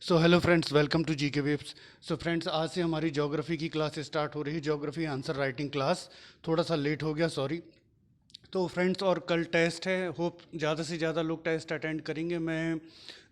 So hello friends, welcome to G K Webs. So friends, आज से हमारी geography की क्लास स्टार्ट हो रही है। Geography answer writing class. थोड़ा सा लेट हो गया, सॉरी। तो फ्रेंड्स, और कल टेस्ट है। होप ज़्यादा से ज़्यादा लोग टेस्ट अटेंड करेंगे। मैं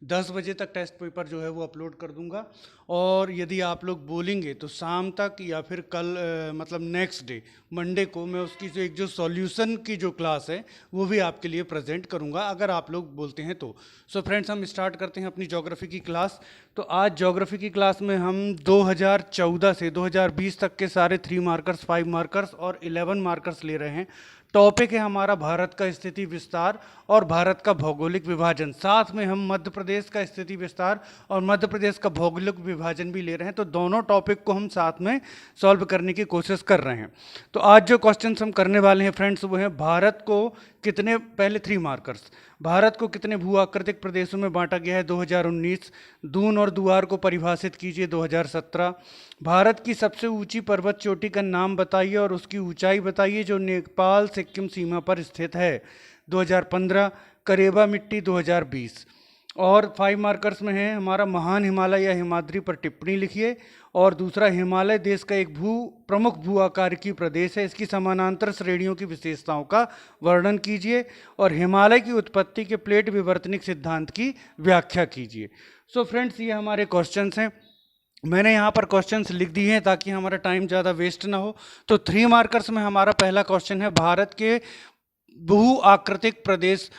10 बजे तक टेस्ट पेपर जो है वो अपलोड कर दूंगा। और यदि आप लोग बोलेंगे तो शाम तक या फिर कल मतलब नेक्स्ट डे मंडे को मैं उसकी जो सॉल्यूशन की जो क्लास है वो भी आपके लिए प्रेजेंट करूंगा, अगर आप लोग बोलते हैं तो। सो फ्रेंड्स, हम स्टार्ट करते हैं अपनी ज्योग्राफी की क्लास। तो आज ज्योग्राफी की क्लास में हम 2014 से 2020 तक के सारे 3 मार्कर्स, 5 मार्कर्स और 11 मार्कर्स ले रहे हैं। टॉपिक है हमारा भारत का स्थिति विस्तार और भारत का भौगोलिक विभाजन। साथ में हम मध्य प्रदेश का स्थिति विस्तार और मध्य प्रदेश का भौगोलिक विभाजन भी ले रहे हैं। तो दोनों टॉपिक को हम साथ में सॉल्व करने की कोशिश कर रहे हैं। तो आज जो क्वेश्चंस हम करने वाले हैं फ्रेंड्स, वो है भारत को कितने, पहले 3 मार्कर्स, भारत को कितने भू आकृतिक प्रदेशों में बांटा गया है 2019। दून और दुआर को परिभाषित कीजिए 2017। भारत की सबसे ऊंची पर्वत चोटी का नाम बताइए और उसकी ऊंचाई बताइए जो नेपाल सिक्किम सीमा पर स्थित है 2015। करेबा मिट्टी 2020। और 5 मार्कर्स में है हमारा महान हिमालय या हिमाद्री पर टिप्पणी लिखिए। और दूसरा, हिमालय देश का एक प्रमुख भू आकार की प्रदेश है, इसकी समानांतर श्रेणियों की विशेषताओं का वर्णन कीजिए। और हिमालय की उत्पत्ति के प्लेट विवर्तनिक सिद्धांत की व्याख्या कीजिए। सो फ्रेंड्स, ये हमारे क्वेश्चंस हैं। मैंने यहाँ पर क्वेश्चंस लिख दिए हैं ताकि हमारा टाइम ज़्यादा वेस्ट ना हो। तो 3 मार्कर्स में हमारा पहला क्वेश्चन है, भारत के भू आकृतिक प्रदेश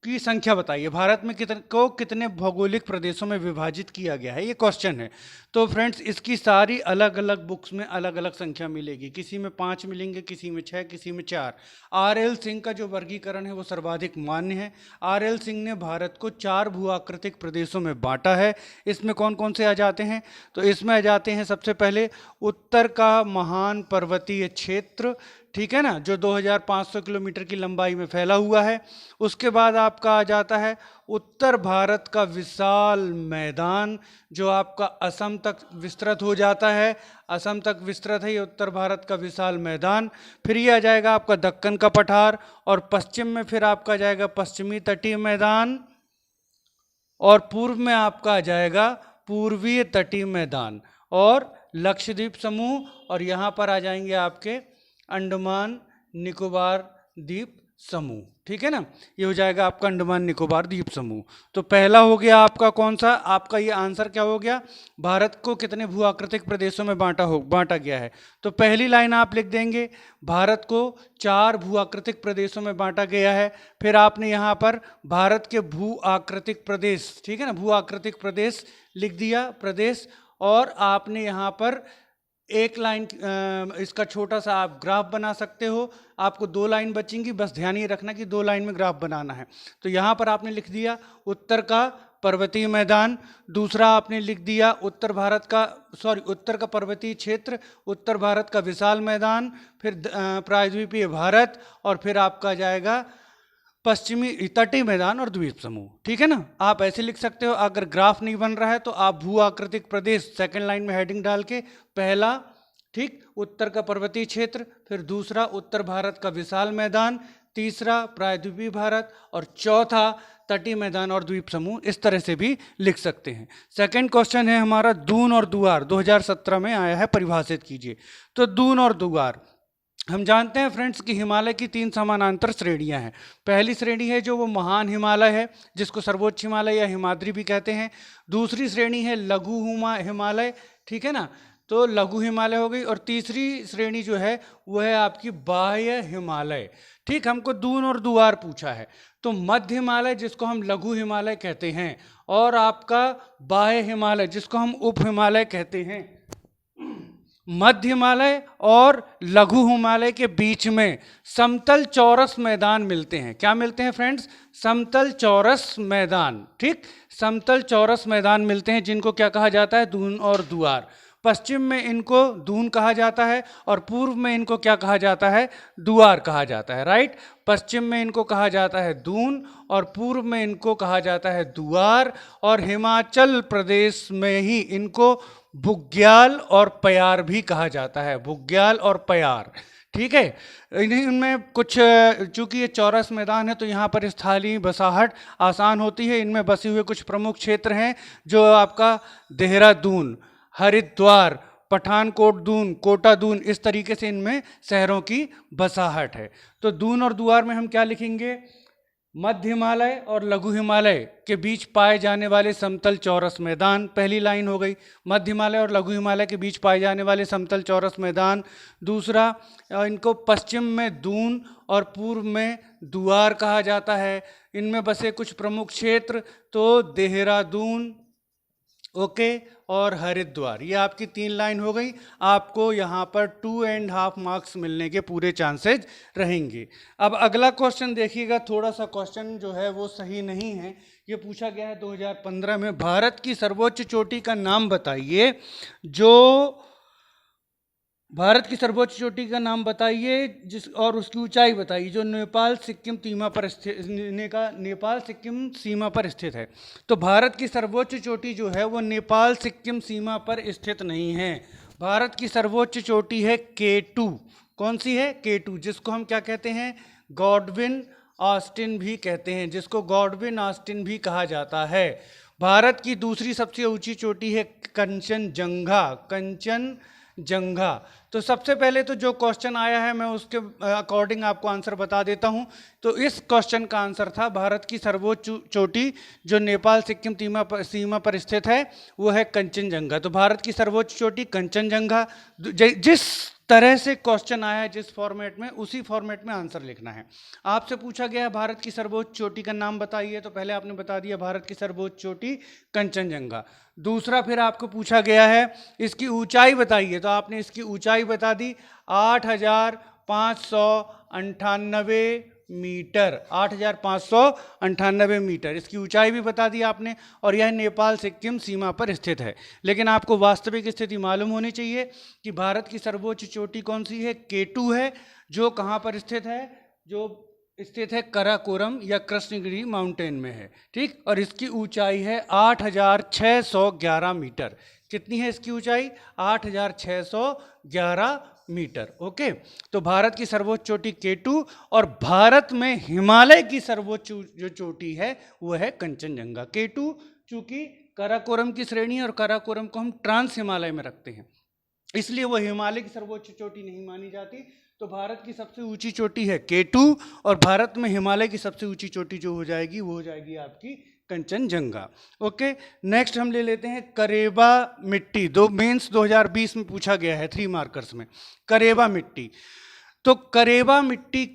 की संख्या बताइए। भारत में कितने भौगोलिक प्रदेशों में विभाजित किया गया है, ये क्वेश्चन है। तो फ्रेंड्स, इसकी सारी अलग अलग बुक्स में अलग अलग संख्या मिलेगी। किसी में 5 मिलेंगे, किसी में 6, किसी में 4। आर.एल. सिंह का जो वर्गीकरण है वो सर्वाधिक मान्य है। आर.एल. सिंह ने भारत को 4 भू आकृतिक प्रदेशों में बांटा है। इसमें कौन कौन से आ जाते हैं? तो इसमें आ जाते हैं सबसे पहले उत्तर का महान पर्वतीय क्षेत्र, ठीक है ना, जो 2500 किलोमीटर की लंबाई में फैला हुआ है। उसके बाद आपका आ जाता है उत्तर भारत का विशाल मैदान, जो आपका असम तक विस्तृत हो जाता है। असम तक विस्तृत है ये उत्तर भारत का विशाल मैदान। फिर ये आ जाएगा आपका दक्कन का पठार। और पश्चिम में फिर आपका आ जाएगा पश्चिमी तटीय मैदान। और पूर्व में आपका आ जाएगा पूर्वीय तटीय मैदान और लक्षद्वीप समूह। और यहाँ पर आ जाएंगे आपके अंडमान निकोबार द्वीप समूह, ठीक है ना। ये हो जाएगा आपका अंडमान निकोबार द्वीप समूह। तो पहला हो गया आपका कौन सा, आपका ये आंसर क्या हो गया, भारत को कितने भू आकृतिक प्रदेशों में बांटा गया है। तो पहली लाइन आप लिख देंगे, भारत को 4 भू आकृतिक प्रदेशों में बांटा गया है। फिर आपने यहाँ पर भारत के भू आकृतिक प्रदेश, ठीक है ना, भू आकृतिक प्रदेश लिख दिया, प्रदेश। और आपने यहाँ पर एक लाइन इसका छोटा सा आप ग्राफ बना सकते हो। आपको 2 लाइन बचेंगी, बस ध्यान ये रखना कि 2 लाइन में ग्राफ बनाना है। तो यहाँ पर आपने लिख दिया उत्तर का पर्वतीय मैदान। दूसरा आपने लिख दिया उत्तर का पर्वतीय क्षेत्र, उत्तर भारत का विशाल मैदान। फिर प्रायद्वीपीय भारत। और फिर आपका जाएगा पश्चिमी तटीय मैदान और द्वीप समूह, ठीक है ना। आप ऐसे लिख सकते हो। अगर ग्राफ नहीं बन रहा है तो आप भू आकृतिक प्रदेश सेकंड लाइन में हेडिंग डाल के, पहला, ठीक, उत्तर का पर्वतीय क्षेत्र, फिर दूसरा उत्तर भारत का विशाल मैदान, तीसरा प्रायद्वीपीय भारत और चौथा तटीय मैदान और द्वीप समूह, इस तरह से भी लिख सकते हैं। सेकंड क्वेश्चन है हमारा, दून और दुआर 2017 में आया है, परिभाषित कीजिए। तो दून और दुआर, हम जानते हैं फ्रेंड्स कि हिमालय की 3 समानांतर श्रेणियां हैं। पहली श्रेणी है जो वो महान हिमालय है, जिसको सर्वोच्च हिमालय या हिमाद्री भी कहते हैं। दूसरी श्रेणी है लघु हिमालय, ठीक है ना, तो लघु हिमालय हो गई। और तीसरी श्रेणी जो है वो है आपकी बाह्य हिमालय, ठीक। हमको दून और दुआर पूछा है, तो मध्य हिमालय जिसको हम लघु हिमालय कहते हैं, और आपका बाह्य हिमालय जिसको हम उप हिमालय कहते हैं। मध्य हिमालय और लघु हिमालय के बीच में समतल चौरस मैदान मिलते हैं। क्या मिलते हैं फ्रेंड्स? समतल चौरस मैदान, ठीक, समतल चौरस मैदान मिलते हैं, जिनको क्या कहा जाता है, दून और दुआर। पश्चिम में इनको दून कहा जाता है और पूर्व में इनको क्या कहा जाता है, दुआर कहा जाता है, राइट। पश्चिम में इनको कहा जाता है दून और पूर्व में इनको कहा जाता है दुआर। और हिमाचल प्रदेश में ही इनको बुग्याल और पयार भी कहा जाता है, बुग्याल और पयार, ठीक है। इनमें कुछ, चूंकि ये चौरस मैदान है तो यहाँ पर स्थलीय बसाहट आसान होती है। इनमें बसे हुए कुछ प्रमुख क्षेत्र हैं जो आपका देहरादून, हरिद्वार, पठानकोट दून, कोटा दून, इस तरीके से इनमें शहरों की बसाहट है। तो दून और दुआर में हम क्या लिखेंगे? मध्य हिमालय और लघु हिमालय के बीच पाए जाने वाले समतल चौरस मैदान, पहली लाइन हो गई। मध्य हिमालय और लघु हिमालय के बीच पाए जाने वाले समतल चौरस मैदान। दूसरा, इनको पश्चिम में दून और पूर्व में दुआर कहा जाता है। इनमें बसे कुछ प्रमुख क्षेत्र तो देहरादून, ओके, और हरिद्वार। ये आपकी 3 लाइन हो गई। आपको यहाँ पर 2.5 मार्क्स मिलने के पूरे चांसेज रहेंगे। अब अगला क्वेश्चन देखिएगा, थोड़ा सा क्वेश्चन जो है वो सही नहीं है। ये पूछा गया है 2015 में, भारत की सर्वोच्च चोटी का नाम बताइए जो भारत की सर्वोच्च चोटी का नाम बताइए जिस और उसकी ऊंचाई बताइए जो नेपाल सिक्किम सीमा पर स्थित, नेपाल सिक्किम सीमा पर स्थित है। तो भारत की सर्वोच्च चोटी जो है वो नेपाल सिक्किम सीमा पर स्थित नहीं है। भारत की सर्वोच्च चोटी है K2। कौन सी है? K2, जिसको हम क्या कहते हैं? गॉडविन ऑस्टिन भी कहते हैं, जिसको गॉडविन ऑस्टिन भी कहा जाता है। भारत की दूसरी सबसे ऊंची चोटी है कंचनजंगा, कंचनजंगा। तो सबसे पहले तो जो क्वेश्चन आया है मैं उसके अकॉर्डिंग आपको आंसर बता देता हूं। तो इस क्वेश्चन का आंसर था भारत की सर्वोच्च चोटी जो नेपाल सिक्किम सीमा पर स्थित है वो है कंचनजंगा। तो भारत की सर्वोच्च चोटी कंचनजंगा। जिस तरह से क्वेश्चन आया है जिस फॉर्मेट में, उसी फॉर्मेट में आंसर लिखना है। आपसे पूछा गया है भारत की सर्वोच्च चोटी का नाम बताइए, तो पहले आपने बता दिया भारत की सर्वोच्च चोटी कंचनजंगा। दूसरा, फिर आपको पूछा गया है इसकी ऊंचाई बताइए, तो आपने इसकी ऊंचाई बता दी 8,598 मीटर, 8,598 मीटर इसकी ऊंचाई भी बता दी आपने। और यह नेपाल सिक्किम सीमा पर स्थित है। लेकिन आपको वास्तविक स्थिति मालूम होनी चाहिए कि भारत की सर्वोच्च चोटी कौन सी है? K2 है, जो कहाँ पर स्थित है? जो स्थित है कराकोरम या कृष्णगिरी माउंटेन में है, ठीक। और इसकी ऊंचाई है 8,611 मीटर। कितनी है इसकी ऊंचाई? 8,611 मीटर, ओके। तो भारत की सर्वोच्च चोटी K2 और भारत में हिमालय की सर्वोच्च जो चोटी है वो है कंचनजंगा। K2 चूंकि काराकोरम की श्रेणी है और काराकोरम को हम ट्रांस हिमालय में रखते हैं, इसलिए वो हिमालय की सर्वोच्च चोटी नहीं मानी जाती। तो भारत की सबसे ऊंची चोटी है K2 और भारत में हिमालय की सबसे ऊंची चोटी जो हो जाएगी वो हो जाएगी आपकी कंचनजंगा, ओके। नेक्स्ट हम ले लेते हैं करेबा मिट्टी। मेंस 2020 में पूछा गया है 3 मार्कर्स में करेबा मिट्टी। तो करेबा मिट्टी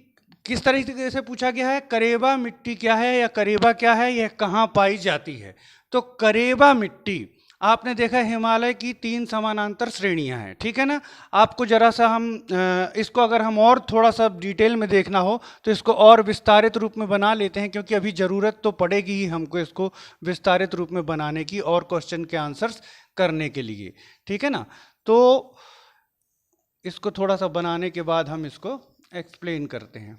किस तरीके से पूछा गया है? करेबा मिट्टी क्या है या करेबा क्या है, यह कहाँ पाई जाती है? तो करेबा मिट्टी आपने देखा हिमालय की 3 समानांतर श्रेणियां हैं, ठीक है ना। आपको जरा सा हम इसको अगर हम और थोड़ा सा डिटेल में देखना हो तो इसको और विस्तारित रूप में बना लेते हैं, क्योंकि अभी ज़रूरत तो पड़ेगी ही हमको इसको विस्तारित रूप में बनाने की और क्वेश्चन के आंसर्स करने के लिए, ठीक है ना। तो इसको थोड़ा सा बनाने के बाद हम इसको एक्सप्लेन करते हैं।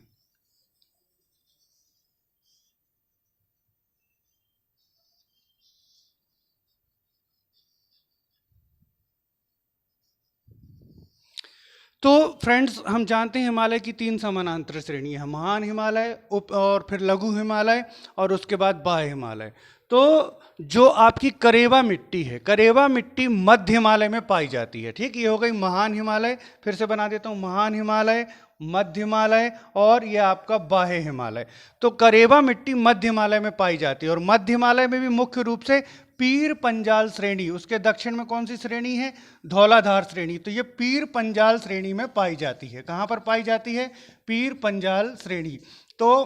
तो फ्रेंड्स, हम जानते हैं हिमालय की 3 समानांतर श्रेणी है, महान हिमालय, उप और फिर लघु हिमालय और उसके बाद बाह्य हिमालय। तो जो आपकी करेबा मिट्टी है, करेबा मिट्टी मध्य हिमालय में पाई जाती है, ठीक। ये हो गई महान हिमालय, फिर से बना देता हूँ, महान हिमालय, मध्य हिमालय और ये आपका बाह्य हिमालय। तो करेबा मिट्टी मध्य हिमालय में पाई जाती है और मध्य हिमालय में भी मुख्य रूप से पीर पंजाल श्रेणी, उसके दक्षिण में कौन सी श्रेणी है? धौलाधार श्रेणी। तो ये पीर पंजाल श्रेणी में पाई जाती है। कहाँ पर पाई जाती है? पीर पंजाल श्रेणी। तो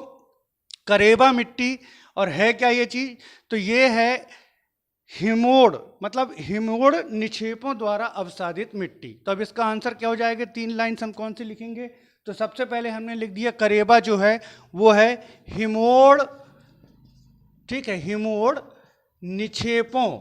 करेबा मिट्टी, और है क्या ये चीज? तो ये है हिमोड़, मतलब हिमोड़ निक्षेपों द्वारा अवसादित मिट्टी। तो अब इसका आंसर क्या हो जाएगा? 3 लाइन हम कौन सी लिखेंगे? तो सबसे पहले हमने लिख दिया करेबा जो है वो है हिमोड़, ठीक है, हिमोड़ निक्षेपों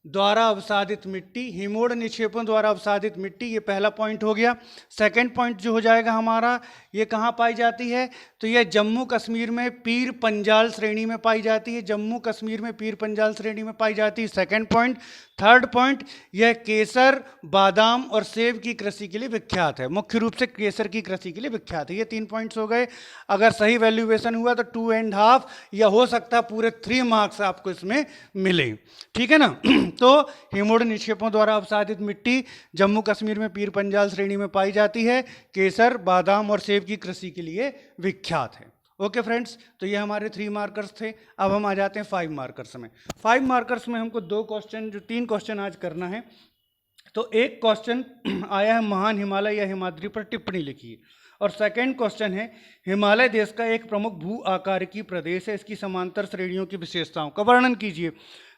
द्वारा अवसादित मिट्टी, हिमोड़ निक्षेपों द्वारा अवसादित मिट्टी, ये पहला पॉइंट हो गया। सेकंड पॉइंट जो हो जाएगा हमारा, ये कहाँ पाई जाती है? तो ये जम्मू कश्मीर में पीर पंजाल श्रेणी में पाई जाती है, जम्मू कश्मीर में पीर पंजाल श्रेणी में पाई जाती है, सेकंड पॉइंट। थर्ड पॉइंट, यह केसर, बादाम और सेब की कृषि के लिए विख्यात है। मुख्य रूप से केसर की कृषि के लिए विख्यात है। ये 3 पॉइंट्स हो गए। अगर सही वैल्यूएशन हुआ तो 2.5 या हो सकता है पूरे 3 मार्क्स आपको इसमें मिले, ठीक है ना। तो हिमोड निक्षेपों द्वारा अपसादित मिट्टी जम्मू कश्मीर में पीर पंजाल श्रेणी में पाई जाती है। केसर, बादाम और सेब की कृषि के लिए विख्यात है। ओके फ्रेंड्स, तो ये हमारे 3 मार्कर्स थे। अब हम आ जाते हैं 5 मार्कर्स में। 5 मार्कर्स में हमको 2 क्वेश्चन, जो 3 क्वेश्चन आज करना है। तो एक क्वेश्चन आया है महान हिमालय या हिमाद्री पर टिप्पणी लिखिए, और सेकंड क्वेश्चन है हिमालय देश का एक प्रमुख भू आकार की प्रदेश है, इसकी समांतर श्रेणियों की विशेषताओं का वर्णन कीजिए।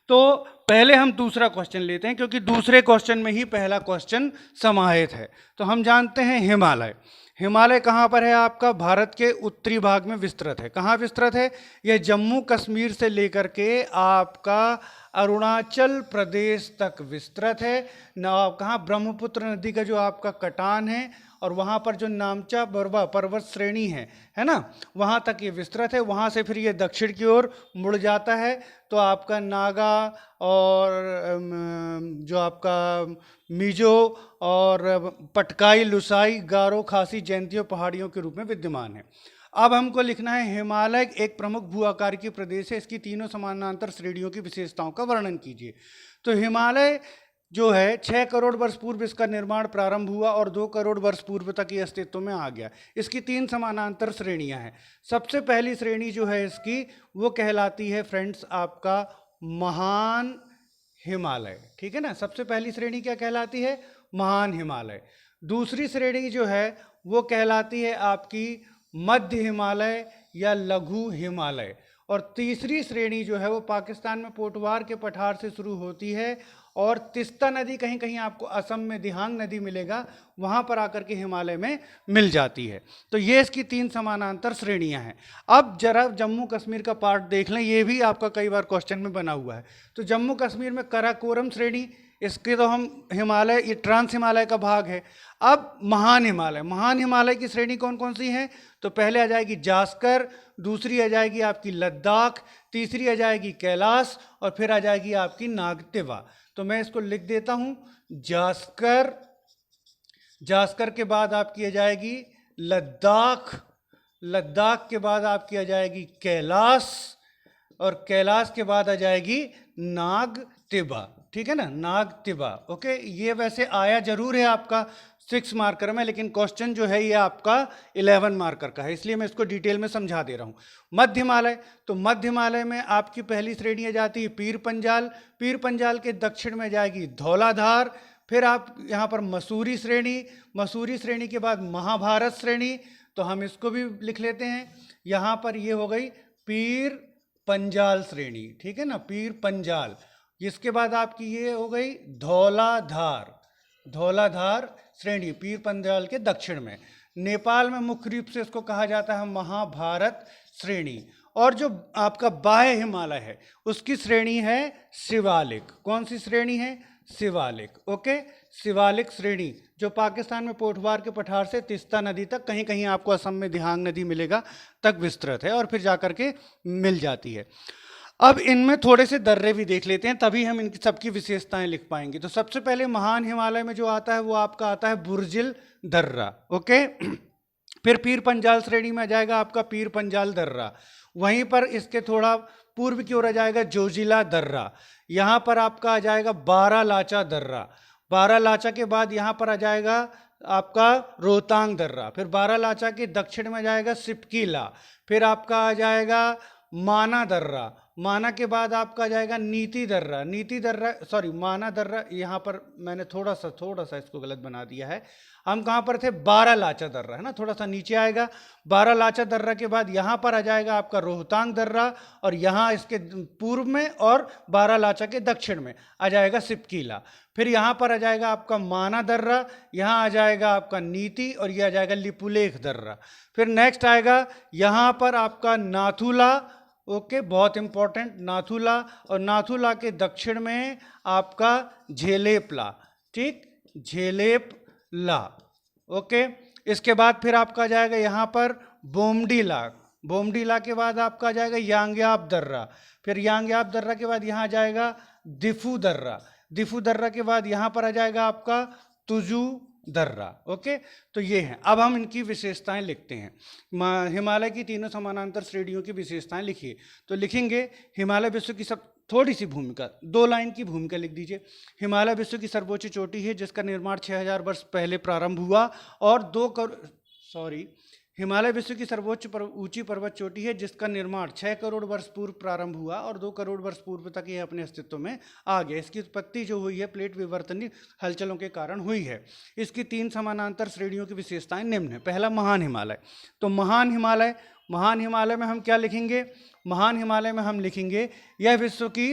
तो पहले हम दूसरा क्वेश्चन लेते हैं, क्योंकि दूसरे क्वेश्चन में ही पहला क्वेश्चन समाहित है। तो हम जानते हैं हिमालय, हिमालय कहाँ पर है आपका, भारत के उत्तरी भाग में विस्तृत है। कहाँ विस्तृत है, यह जम्मू कश्मीर से लेकर के आपका अरुणाचल प्रदेश तक विस्तृत है। कहाँ, ब्रह्मपुत्र नदी का जो आपका कटान है और वहाँ पर जो नामचा बरवा पर्वत श्रेणी है ना, वहाँ तक ये विस्तृत है। वहाँ से फिर ये दक्षिण की ओर मुड़ जाता है, तो आपका नागा और जो आपका मिजो और पटकाई, लुसाई, गारो, खासी, जयंतियों पहाड़ियों के रूप में विद्यमान है। अब हमको लिखना है हिमालय एक प्रमुख भू आकार की प्रदेश है, इसकी तीनों समानांतर श्रेणियों की विशेषताओं का वर्णन कीजिए। तो हिमालय जो है 6 करोड़ वर्ष पूर्व इसका निर्माण प्रारंभ हुआ और 2 करोड़ वर्ष पूर्व तक ये अस्तित्व में आ गया। इसकी 3 समानांतर श्रेणियां हैं। सबसे पहली श्रेणी जो है इसकी, वो कहलाती है फ्रेंड्स आपका महान हिमालय, ठीक है ना। सबसे पहली श्रेणी क्या कहलाती है, महान हिमालय। दूसरी श्रेणी जो है वो कहलाती है आपकी मध्य हिमालय या लघु हिमालय। और तीसरी श्रेणी जो है वो पाकिस्तान में पोटवार के पठार से शुरू होती है और तिस्ता नदी, कहीं कहीं आपको असम में दिहांग नदी मिलेगा, वहाँ पर आकर के हिमालय में मिल जाती है। तो ये इसकी 3 समानांतर श्रेणियाँ हैं। अब जरा जम्मू कश्मीर का पार्ट देख लें, ये भी आपका कई बार क्वेश्चन में बना हुआ है। तो जम्मू कश्मीर में कराकोरम श्रेणी, इसके तो हम हिमालय, ये ट्रांस हिमालय का भाग है। अब महान हिमालय, महान हिमालय की श्रेणी कौन कौन सी है, तो पहले आ जाएगी जास्कर, दूसरी आ जाएगी आपकी लद्दाख, तीसरी आ जाएगी कैलाश और फिर आ जाएगी आपकी नागतिवा। तो मैं इसको लिख देता हूं, जास्कर, जास्कर के बाद आपकी आ जाएगी लद्दाख, लद्दाख के बाद आपकी आ जाएगी कैलाश और कैलाश के बाद आ जाएगी नागतिवा, ठीक है ना, नागतिवा। ओके, ये वैसे आया जरूर है आपका 6 मार्कर में, लेकिन क्वेश्चन जो है ये आपका 11 मार्कर का है, इसलिए मैं इसको डिटेल में समझा दे रहा हूँ। मध्य हिमालय, तो मध्य हिमालय में आपकी पहली श्रेणी आ जाती है पीर पंजाल, पीर पंजाल के दक्षिण में जाएगी धौलाधार, फिर आप यहाँ पर मसूरी श्रेणी, मसूरी श्रेणी के बाद महाभारत श्रेणी, तो हम इसको भी लिख लेते हैं। यहाँ पर ये हो गई पीर पंजाल श्रेणी, ठीक है ना, पीर पंजाल। इसके बाद आपकी ये हो गई धौलाधार, धौलाधार श्रेणी पीर पंजाल के दक्षिण में। नेपाल में मुख्य रूप से इसको कहा जाता है महाभारत श्रेणी। और जो आपका बाह्य हिमालय है उसकी श्रेणी है शिवालिक। कौन सी श्रेणी है, शिवालिक। ओके, शिवालिक श्रेणी जो पाकिस्तान में पोटवार के पठार से तिस्ता नदी तक, कहीं कहीं आपको असम में दिहांग नदी मिलेगा, तक विस्तृत है और फिर जाकर के मिल जाती है। अब इनमें थोड़े से दर्रे भी देख लेते हैं, तभी हम इनकी सबकी विशेषताएं लिख पाएंगे। तो सबसे पहले महान हिमालय में जो आता है वो आपका आता है बुर्जिल दर्रा। ओके, फिर पीर पंजाल श्रेणी में आ जाएगा आपका पीर पंजाल दर्रा, वहीं पर इसके थोड़ा पूर्व की ओर आ जाएगा जोजिला दर्रा, यहाँ पर आपका आ जाएगा बारालाचा दर्रा, बारालाचा के बाद यहाँ पर आ जाएगा आपका रोहतांग दर्रा, फिर बारालाचा के दक्षिण में जाएगा सिपकीला, फिर आपका आ जाएगा माना दर्रा, माना के बाद आपका जाएगा नीति दर्रा, नीति दर्रा सॉरी माना दर्रा, यहाँ पर मैंने थोड़ा सा इसको गलत बना दिया है। हम कहाँ पर थे, बारालाचा दर्रा है ना, थोड़ा सा नीचे आएगा। बारालाचा दर्रा के बाद यहाँ पर आ जाएगा आपका रोहतांग दर्रा और यहाँ इसके पूर्व में और बारालाचा के दक्षिण में आ जाएगा सिपकीला, फिर यहाँ पर आ जाएगा आपका माना दर्रा, यहाँ आ जाएगा आपका नीति और यह आ जाएगा लिपुलेख दर्रा। फिर नेक्स्ट आएगा यहाँ पर आपका नाथुला। ओके, बहुत इंपॉर्टेंट, नाथुला, और नाथुला के दक्षिण में आपका झेलेपला, ठीक, झेलेपला। ओके, इसके बाद फिर आपका जाएगा यहाँ पर बोमडीला, बोमडीला के बाद आपका जाएगा यांग्याप दर्रा, फिर यांग्याप दर्रा के बाद यहाँ जाएगा दिफू दर्रा, दिफू दर्रा के बाद यहाँ पर आ जाएगा आपका तुजू दर्रा। ओके, तो ये है। अब हम इनकी विशेषताएं लिखते हैं। हिमालय की तीनों समानांतर श्रेणियों की विशेषताएं लिखिए। तो लिखेंगे हिमालय विश्व की सब, थोड़ी सी भूमिका, 2 लाइन की भूमिका लिख दीजिए। हिमालय विश्व की सर्वोच्च चोटी है जिसका निर्माण 6000 वर्ष पहले प्रारंभ हुआ और हिमालय विश्व की सर्वोच्च ऊंची पर्वत चोटी है जिसका निर्माण 6 करोड़ वर्ष पूर्व प्रारंभ हुआ और 2 करोड़ वर्ष पूर्व तक यह अपने अस्तित्व में आ गया। इसकी उत्पत्ति जो हुई है प्लेट विवर्तनीय हलचलों के कारण हुई है। इसकी 3 समानांतर श्रेणियों की विशेषताएं निम्न है। पहला, महान हिमालय। तो महान हिमालय में हम क्या लिखेंगे? महान हिमालय में हम लिखेंगे यह विश्व की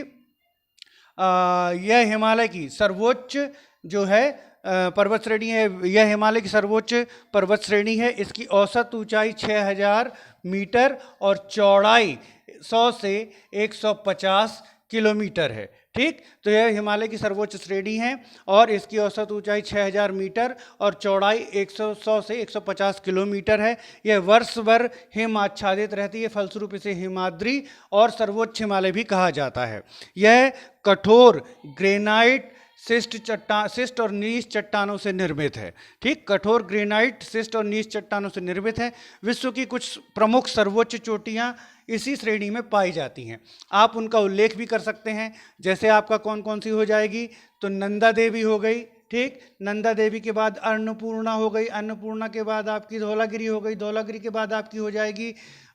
यह हिमालय की सर्वोच्च जो है पर्वत श्रेणी है। यह हिमालय की सर्वोच्च पर्वत श्रेणी है। इसकी औसत ऊंचाई 6000 मीटर और चौड़ाई 100 से 150 किलोमीटर है। ठीक, तो यह हिमालय की सर्वोच्च श्रेणी है और इसकी औसत ऊंचाई 6000 मीटर और चौड़ाई 100 से 150 किलोमीटर है। यह वर्ष भर हिम आच्छादित रहती है, फलस्वरूप इसे हिमाद्री और सर्वोच्च हिमालय भी कहा जाता है। यह कठोर ग्रेनाइट शिस्ट और नीच चट्टानों से निर्मित है। ठीक, कठोर ग्रेनाइट शिस्ट और नीच चट्टानों से निर्मित है। विश्व की कुछ प्रमुख सर्वोच्च चोटियां इसी श्रेणी में पाई जाती हैं। आप उनका उल्लेख भी कर सकते हैं। जैसे आपका कौन कौन सी हो जाएगी? तो नंदा देवी हो गई। ठीक, नंदा देवी के बाद अन्नपूर्णा हो गई। अन्नपूर्णा के बाद आपकी धौलागिरी हो गई। धौलागिरी के बाद आपकी हो जाएगी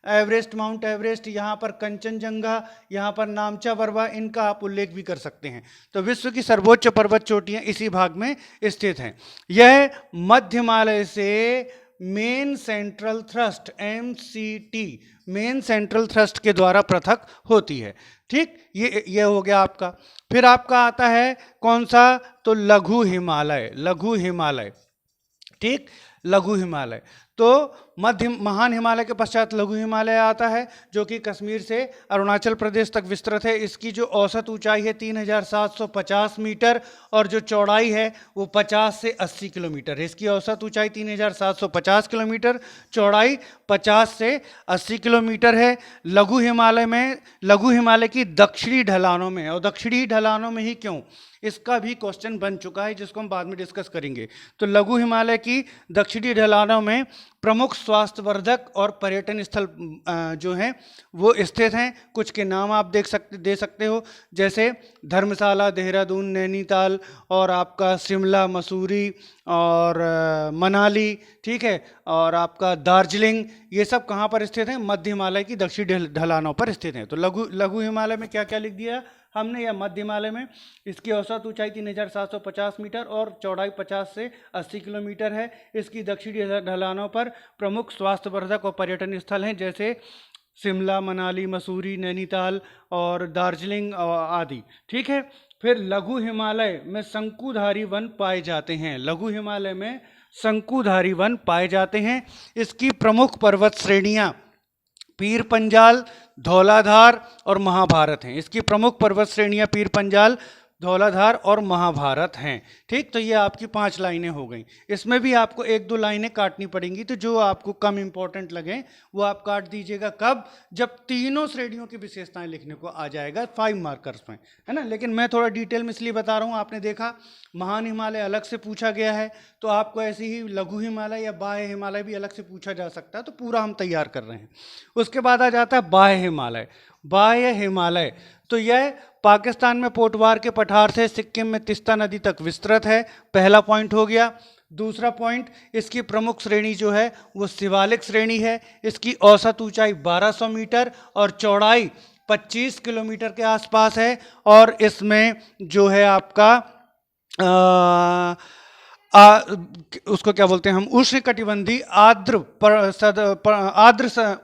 एवरेस्ट, माउंट एवरेस्ट। यहाँ पर कंचनजंगा, यहाँ पर नामचा बरवा, इनका आप उल्लेख भी कर सकते हैं। तो विश्व की सर्वोच्च पर्वत चोटियाँ इसी भाग में स्थित हैं। यह मध्य हिमालय से main central thrust MCT main central thrust के द्वारा पृथक होती है। ठीक, ये हो गया आपका। फिर आपका आता है कौन सा? तो लघु हिमालय। ठीक, लघु हिमालय। तो महान हिमालय के पश्चात लघु हिमालय आता है जो कि कश्मीर से अरुणाचल प्रदेश तक विस्तृत है। इसकी जो औसत ऊंचाई है 3750 मीटर और जो चौड़ाई है वो 50 से 80 किलोमीटर है। इसकी औसत ऊंचाई 3750 किलोमीटर, चौड़ाई 50 से 80 किलोमीटर है। लघु हिमालय की दक्षिणी ढलानों में, और दक्षिणी ढलानों में ही क्यों, इसका भी क्वेश्चन बन चुका है जिसको हम बाद में डिस्कस करेंगे। तो लघु हिमालय की दक्षिणी ढलानों में प्रमुख स्वास्थ्यवर्धक और पर्यटन स्थल जो हैं वो स्थित हैं। कुछ के नाम आप दे सकते हो, जैसे धर्मशाला, देहरादून, नैनीताल और आपका शिमला, मसूरी और मनाली। ठीक है, और आपका दार्जिलिंग, ये सब कहाँ पर स्थित हैं? मध्य हिमालय की दक्षिणी ढलानों पर स्थित हैं। तो लघु हिमालय में क्या क्या लिख दिया हमने? या मध्य हिमालय में इसकी औसत ऊंचाई 3750 मीटर और चौड़ाई 50 से 80 किलोमीटर है। इसकी दक्षिणी ढलानों पर प्रमुख स्वास्थ्यवर्धक और पर्यटन स्थल हैं जैसे शिमला, मनाली, मसूरी, नैनीताल और दार्जिलिंग आदि। ठीक है, फिर लघु हिमालय में शंकुधारी वन पाए जाते हैं। लघु हिमालय में शंकुधारी वन पाए जाते हैं। इसकी प्रमुख पर्वत श्रेणियाँ पीर पंजाल, धौलाधार और महाभारत हैं। इसकी प्रमुख पर्वत श्रेणियां पीर पंजाल, धौलाधार और महाभारत हैं। ठीक, तो ये आपकी 5 लाइनें हो गई। इसमें भी आपको 1-2 लाइनें काटनी पड़ेंगी, तो जो आपको कम इंपॉर्टेंट लगे वो आप काट दीजिएगा। कब? जब तीनों श्रेणियों की विशेषताएं लिखने को आ जाएगा 5 मार्कर्स में, है ना। लेकिन मैं थोड़ा डिटेल में इसलिए बता रहा हूँ, आपने देखा महान हिमालय अलग से पूछा गया है, तो आपको ऐसे ही लघु हिमालय या बाह्य हिमालय भी अलग से पूछा जा सकता है। तो पूरा हम तैयार कर रहे हैं। उसके बाद आ जाता है बाह्य हिमालय। तो यह पाकिस्तान में पोटवार के पठार से सिक्किम में तिस्ता नदी तक विस्तृत है। पहला पॉइंट हो गया। दूसरा पॉइंट, इसकी प्रमुख श्रेणी जो है वो शिवालिक श्रेणी है। इसकी औसत ऊंचाई 1200 मीटर और चौड़ाई 25 किलोमीटर के आसपास है। और इसमें जो है आपका उसको क्या बोलते हैं हम, उष्णकटिबंधीय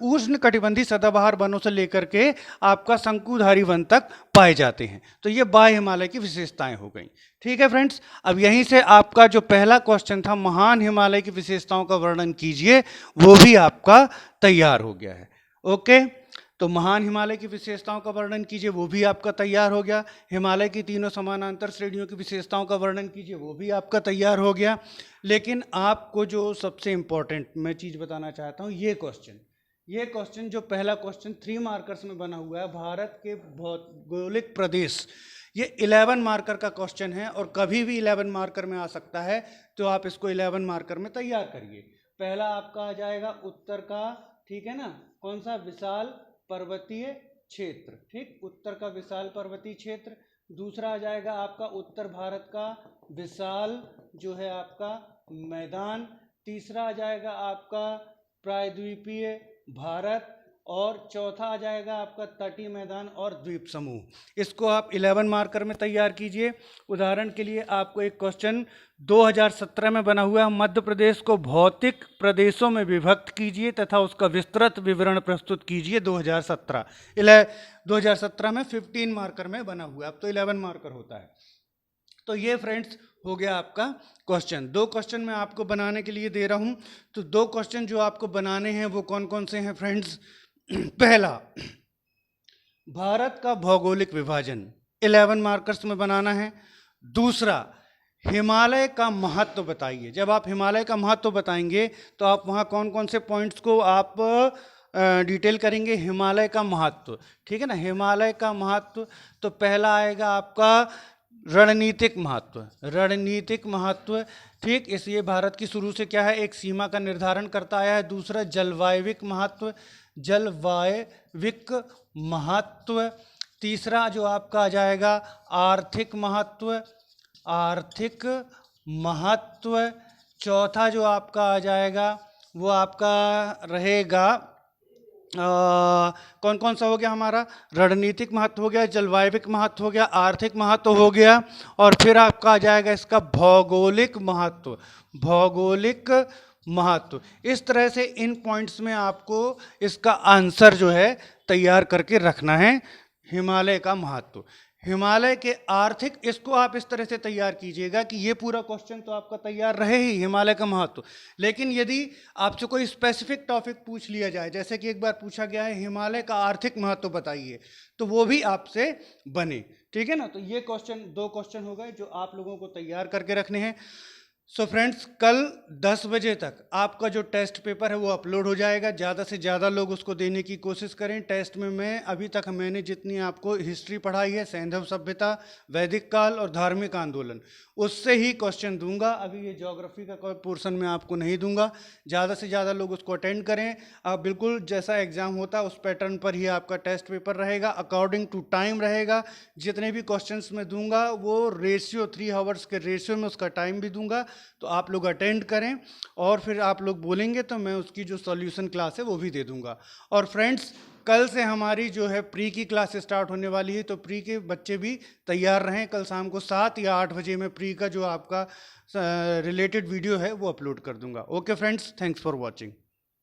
उष्णकटिबंधीय सदाबहार वनों से लेकर के आपका शंकुधारी वन तक पाए जाते हैं। तो ये बाह्य हिमालय की विशेषताएं हो गई। ठीक है फ्रेंड्स, अब यहीं से आपका जो पहला क्वेश्चन था महान हिमालय की विशेषताओं का वर्णन कीजिए, वो भी आपका तैयार हो गया है। ओके, तो महान हिमालय की विशेषताओं का वर्णन कीजिए, वो भी आपका तैयार हो गया। हिमालय की तीनों समानांतर श्रेणियों की विशेषताओं का वर्णन कीजिए, वो भी आपका तैयार हो गया। लेकिन आपको जो सबसे इम्पोर्टेंट मैं चीज़ बताना चाहता हूँ, ये ये क्वेश्चन जो पहला क्वेश्चन 3 मार्कर्स में बना हुआ है, भारत के भौगोलिक प्रदेश, ये 11 मार्कर का क्वेश्चन है और कभी भी 11 मार्कर में आ सकता है, तो आप इसको 11 मार्कर में तैयार करिए। पहला आपका आ जाएगा उत्तर का, ठीक है ना, कौन सा, विशाल पर्वतीय क्षेत्र, ठीक, उत्तर का विशाल पर्वतीय क्षेत्र। दूसरा आ जाएगा आपका उत्तर भारत का विशाल जो है आपका मैदान। तीसरा आ जाएगा आपका प्रायद्वीपीय भारत, और चौथा आ जाएगा आपका तटीय मैदान और द्वीप समूह। इसको आप 11 मार्कर में तैयार कीजिए। उदाहरण के लिए आपको एक क्वेश्चन 2017 में बना हुआ है, मध्य प्रदेश को भौतिक प्रदेशों में विभक्त कीजिए तथा उसका विस्तृत विवरण प्रस्तुत कीजिए। 2017 में 15 मार्कर में बना हुआ है, अब तो 11 मार्कर होता है। तो ये फ्रेंड्स हो गया आपका क्वेश्चन। 2 क्वेश्चन मैं आपको बनाने के लिए दे रहा हूं। तो 2 क्वेश्चन जो आपको बनाने हैं वो कौन कौन से हैं फ्रेंड्स? पहला, भारत का भौगोलिक विभाजन 11 मार्कर्स में बनाना है। दूसरा, हिमालय का महत्व बताइए। जब आप हिमालय का महत्व बताएंगे तो आप वहाँ कौन कौन से पॉइंट्स को आप डिटेल करेंगे? हिमालय का महत्व, ठीक है ना, हिमालय का महत्व। तो पहला आएगा आपका रणनीतिक महत्व, रणनीतिक महत्व, ठीक, इसलिए भारत की शुरू से क्या है, एक सीमा का निर्धारण करता आया है। दूसरा, जलवायविक महत्व, जलवायविक महत्व। तीसरा जो आपका आ जाएगा आर्थिक महत्व, आर्थिक महत्व। चौथा जो आपका आ जाएगा वो आपका रहेगा कौन कौन सा हो गया हमारा? रणनीतिक महत्व हो गया, जलवायविक महत्व हो गया, आर्थिक महत्व हो गया, और फिर आपका आ जाएगा इसका भौगोलिक महत्व, भौगोलिक महत्व। इस तरह से इन पॉइंट्स में आपको इसका आंसर जो है तैयार करके रखना है। हिमालय का महत्व, हिमालय के आर्थिक, इसको आप इस तरह से तैयार कीजिएगा कि ये पूरा क्वेश्चन तो आपका तैयार रहे ही, हिमालय का महत्व। लेकिन यदि आपसे कोई स्पेसिफिक टॉपिक पूछ लिया जाए, जैसे कि एक बार पूछा गया है हिमालय का आर्थिक महत्व बताइए, तो वो भी आपसे बने, ठीक है ना। तो ये क्वेश्चन, 2 क्वेश्चन हो गए जो आप लोगों को तैयार करके रखने हैं। सो फ्रेंड्स, कल 10 बजे तक आपका जो टेस्ट पेपर है वो अपलोड हो जाएगा। ज़्यादा से ज़्यादा लोग उसको देने की कोशिश करें। टेस्ट में मैंने जितनी आपको हिस्ट्री पढ़ाई है, सैंधव सभ्यता, वैदिक काल और धार्मिक आंदोलन, उससे ही क्वेश्चन दूंगा। अभी ये ज्योग्राफी का कोई पोर्शन मैं आपको नहीं दूंगा। ज़्यादा से ज़्यादा लोग उसको अटेंड करें। आप बिल्कुल जैसा एग्ज़ाम होता है उस पैटर्न पर ही आपका टेस्ट पेपर रहेगा, अकॉर्डिंग टू टाइम रहेगा। जितने भी क्वेश्चंस मैं दूंगा वो रेशियो 3 आवर्स के रेशियो में उसका टाइम भी दूंगा, तो आप लोग अटेंड करें और फिर आप लोग बोलेंगे तो मैं उसकी जो सॉल्यूशन क्लास है वो भी दे दूंगा। और फ्रेंड्स, कल से हमारी जो है प्री की क्लास स्टार्ट होने वाली है, तो प्री के बच्चे भी तैयार रहें। कल शाम को 7 या 8 बजे मैं प्री का जो आपका रिलेटेड वीडियो है वो अपलोड कर दूंगा। Okay friends, thanks for watching.